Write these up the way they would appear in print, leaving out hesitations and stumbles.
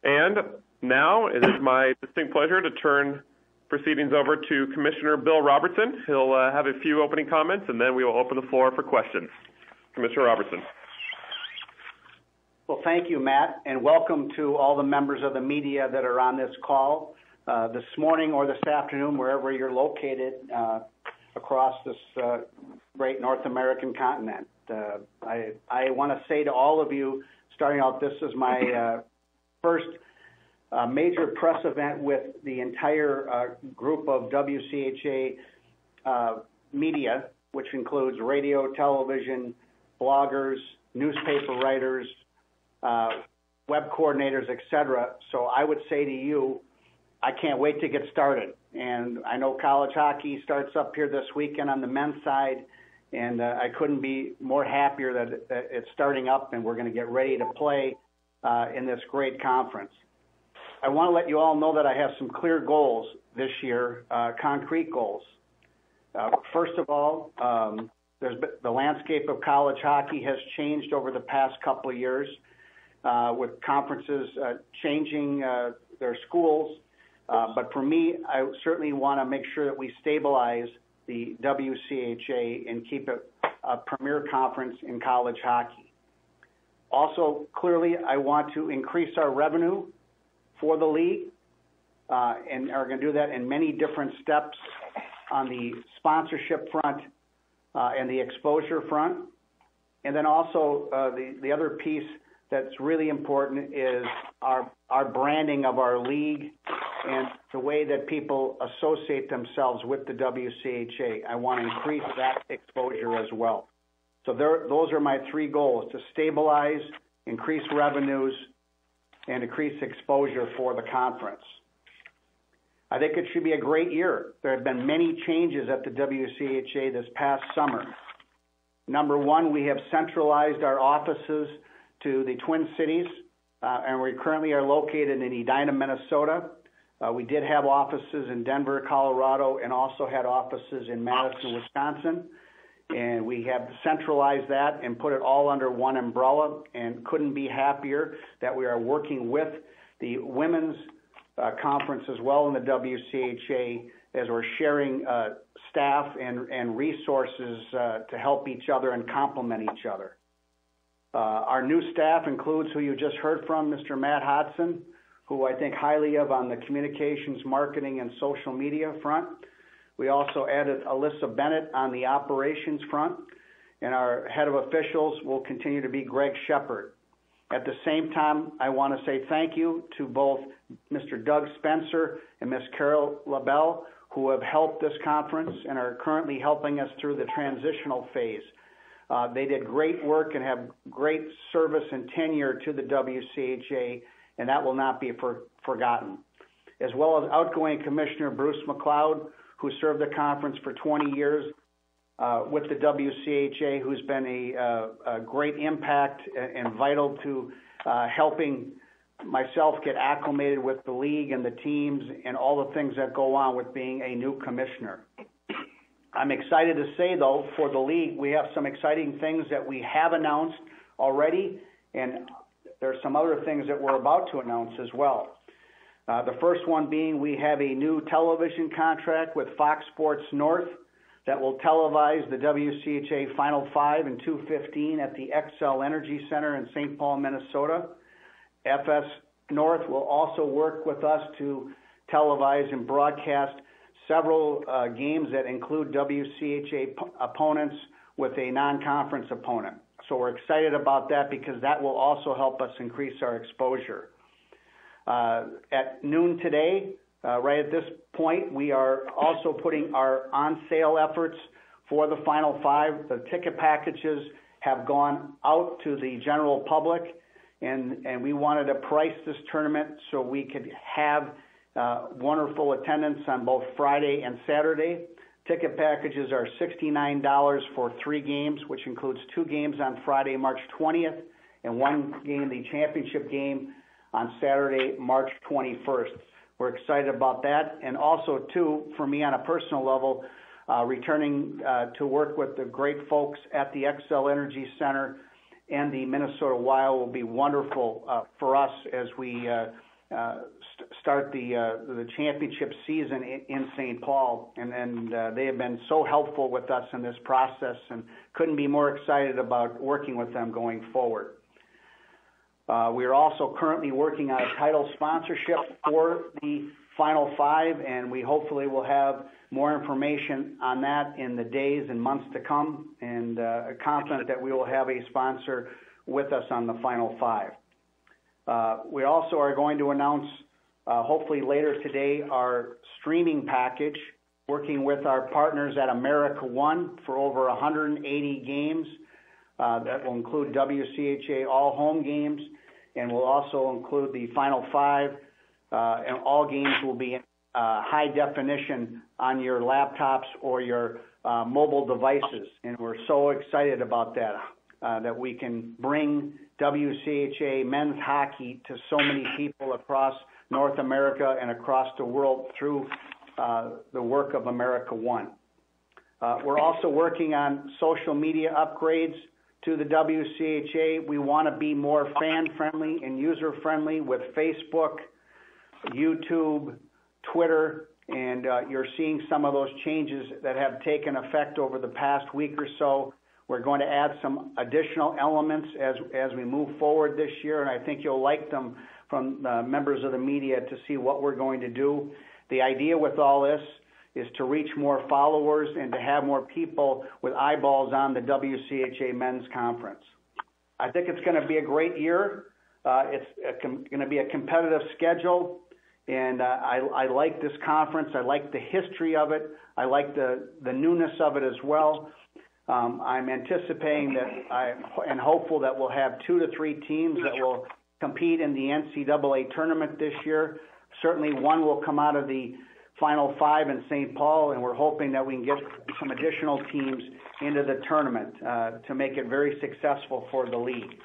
And now it is my distinct pleasure to turn proceedings over to Commissioner Bill Robertson. He'll have a few opening comments, and then we will open the floor for questions. Commissioner Robertson. Well, thank you, Matt, and welcome to all the members of the media that are on this call this morning or this afternoon, wherever you're located across this great North American continent. I want to say to all of you, starting out, this is my first major press event with the entire group of WCHA media, which includes radio, television, bloggers, newspaper writers, web coordinators, etc. So I would say to you, I can't wait to get started. And I know college hockey starts up here this weekend on the men's side, and I couldn't be more happier that it's starting up and we're going to get ready to play in this great conference. I want to let you all know that I have some clear goals this year, concrete goals. First of all, the landscape of college hockey has changed over the past couple of years with conferences changing their schools. But for me, I certainly want to make sure that we stabilize the WCHA and keep it a premier conference in college hockey. Also, clearly, I want to increase our revenue for the league, and are going to do that in many different steps on the sponsorship front and the exposure front. And then also the other piece that's really important is our branding of our league and the way that people associate themselves with the WCHA. I want to increase that exposure as well. So those are my three goals: to stabilize, increase revenues, and increase exposure for the conference. I think it should be a great year. There have been many changes at the WCHA this past summer. Number one, we have centralized our offices to the Twin Cities, and we currently are located in Edina, Minnesota. We did have offices in Denver, Colorado, and also had offices in Madison, Wisconsin. And we have centralized that and put it all under one umbrella, and couldn't be happier that we are working with the women's conference as well in the WCHA as we're sharing staff and resources to help each other and complement each other. Our new staff includes who you just heard from, Mr. Matt Hodson, who I think highly of on the communications, marketing, and social media front. We also added Alyssa Bennett on the operations front, and our head of officials will continue to be Greg Shepard. At the same time, I want to say thank you to both Mr. Doug Spencer and Ms. Carol LaBelle, who have helped this conference and are currently helping us through the transitional phase. They did great work and have great service and tenure to the WCHA, and that will not be forgotten. As well as outgoing Commissioner Bruce McLeod, who served the conference for 20 years with the WCHA, who's been a great impact and vital to helping myself get acclimated with the league and the teams and all the things that go on with being a new commissioner. I'm excited to say, though, for the league, we have some exciting things that we have announced already, and there are some other things that we're about to announce as well. The first one being we have a new television contract with Fox Sports North that will televise the WCHA Final Five and 2:15 at the XL Energy Center in St. Paul, Minnesota. FS North will also work with us to televise and broadcast several games that include WCHA opponents with a non-conference opponent. So we're excited about that because that will also help us increase our exposure. At noon today, right at this point, we are also putting our on-sale efforts for the Final Five. The ticket packages have gone out to the general public, and we wanted to price this tournament so we could have wonderful attendance on both Friday and Saturday. Ticket packages are $69 for 3 games, which includes 2 games on Friday, March 20th, and 1 game, the championship game, on Saturday, March 21st. We're excited about that. And also, too, for me on a personal level, returning to work with the great folks at the XL Energy Center and the Minnesota Wild will be wonderful for us as we start the championship season in St. Paul, and they have been so helpful with us in this process, and couldn't be more excited about working with them going forward. We are also currently working on a title sponsorship for the Final Five, and we hopefully will have more information on that in the days and months to come, and confident that we will have a sponsor with us on the Final Five. We also are going to announce, hopefully later today, our streaming package, working with our partners at America One for over 180 games. That will include WCHA all home games, and will also include the Final Five, and all games will be in high definition on your laptops or your mobile devices. And we're so excited about that, that we can bring WCHA men's hockey to so many people across North America and across the world through the work of America One. We're also working on social media upgrades to the WCHA. We want to be more fan-friendly and user-friendly with Facebook, YouTube, Twitter, and you're seeing some of those changes that have taken effect over the past week or so. We're going to add some additional elements as we move forward this year, and I think you'll like them from members of the media to see what we're going to do. The idea with all this is to reach more followers and to have more people with eyeballs on the WCHA Men's Conference. I think it's going to be a great year. It's going to be a competitive schedule, and I like this conference. I like the history of it. I like the newness of it as well. I'm anticipating and hopeful that we'll have 2 to 3 teams that will compete in the NCAA tournament this year. Certainly one will come out of the Final Five in St. Paul, and we're hoping that we can get some additional teams into the tournament to make it very successful for the league.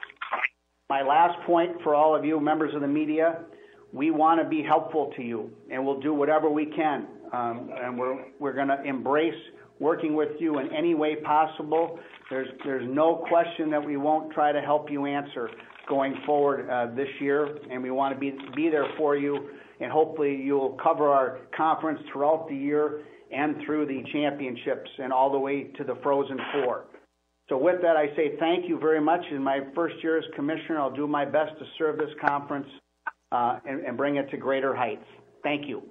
My last point for all of you members of the media, we want to be helpful to you, and we'll do whatever we can. And we're going to embrace working with you in any way possible. There's no question that we won't try to help you answer going forward this year, and we want to be there for you, and hopefully you'll cover our conference throughout the year and through the championships and all the way to the Frozen Four. So with that, I say thank you very much. In my first year as commissioner, I'll do my best to serve this conference and bring it to greater heights. Thank you.